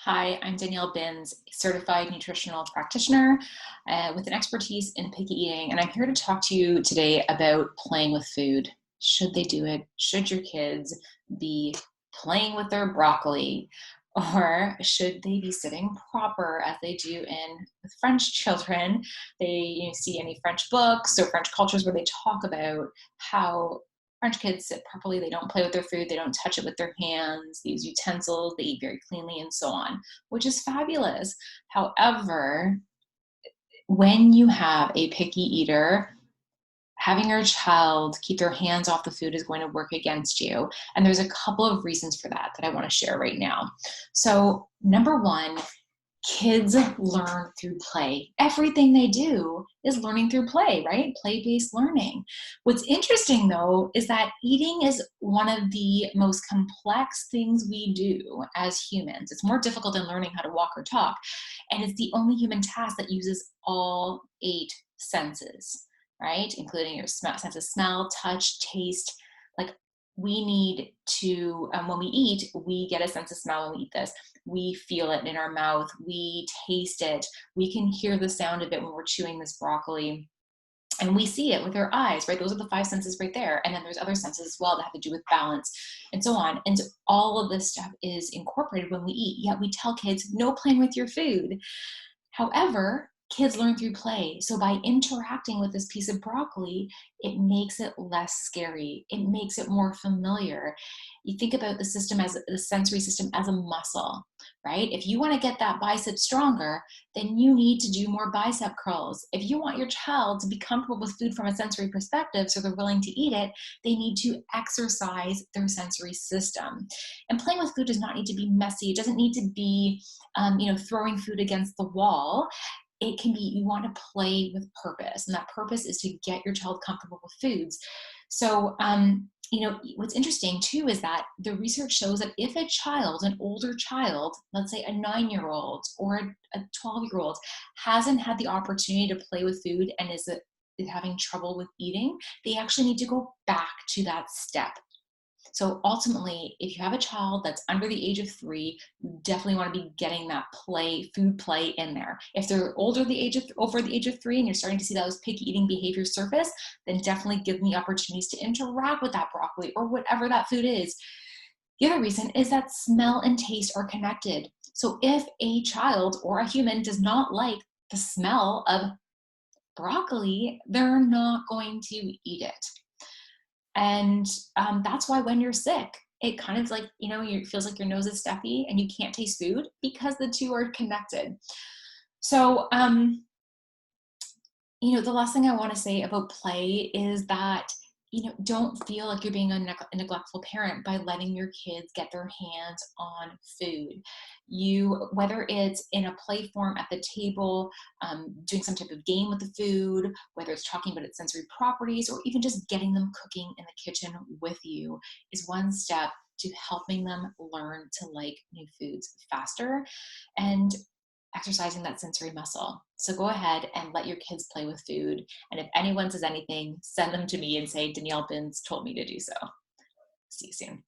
Hi, I'm Danielle Binns, certified nutritional practitioner with an expertise in picky eating, and I'm here to talk to you today about playing with food. Should they do it? Should your kids be playing with their broccoli? Or should they be sitting proper as they do in with French children? See any French books or French cultures where they talk about how French kids sit properly. They don't play with their food. They don't touch it with their hands. They use utensils. They eat very cleanly and so on, which is fabulous. However, when you have a picky eater, having your child keep their hands off the food is going to work against you. And there's a couple of reasons for that I want to share right now. So, number one, kids learn through play. Everything they do is learning through play, right? Play-based learning. What's interesting though is that eating is one of the most complex things we do as humans. It's more difficult than learning how to walk or talk. And it's the only human task that uses all eight senses, right? Including your sense of smell, touch, taste. Like we need to, when we eat, we get a sense of smell when we eat this. We feel it in our mouth, we taste it, we can hear the sound of it when we're chewing this broccoli, and we see it with our eyes, right? Those are the five senses right there. And then there's other senses as well that have to do with balance and so on. And all of this stuff is incorporated when we eat, yet we tell kids, no playing with your food. However, kids learn through play. So by interacting with this piece of broccoli, it makes it less scary. It makes it more familiar. You think about the system as the sensory system as a muscle, right? If you want to get that bicep stronger, then you need to do more bicep curls. If you want your child to be comfortable with food from a sensory perspective so they're willing to eat it, they need to exercise their sensory system. And playing with food does not need to be messy. It doesn't need to be throwing food against the wall. It can be, you want to play with purpose, and that purpose is to get your child comfortable with foods. So, what's interesting too is that the research shows that if a child, an older child, let's say a 9-year-old or a 12-year-old, hasn't had the opportunity to play with food and is having trouble with eating, they actually need to go back to that step. So ultimately, if you have a child that's under the age of 3, you definitely want to be getting that food play in there. If they're over the age of 3 and you're starting to see those picky eating behaviors surface, then definitely give me opportunities to interact with that broccoli or whatever that food is. The other reason is that smell and taste are connected. So if a child or a human does not like the smell of broccoli, they're not going to eat it. And that's why when you're sick, it kind of like, it feels like your nose is stuffy and you can't taste food because the two are connected. So, the last thing I want to say about play is that, don't feel like you're being a neglectful parent by letting your kids get their hands on food. Whether it's in a play form at the table, doing some type of game with the food, whether it's talking about its sensory properties, or even just getting them cooking in the kitchen with you, is one step to helping them learn to like new foods faster and exercising that sensory muscle. So go ahead and let your kids play with food. And if anyone says anything, send them to me and say, Danielle Binns told me to do so. See you soon.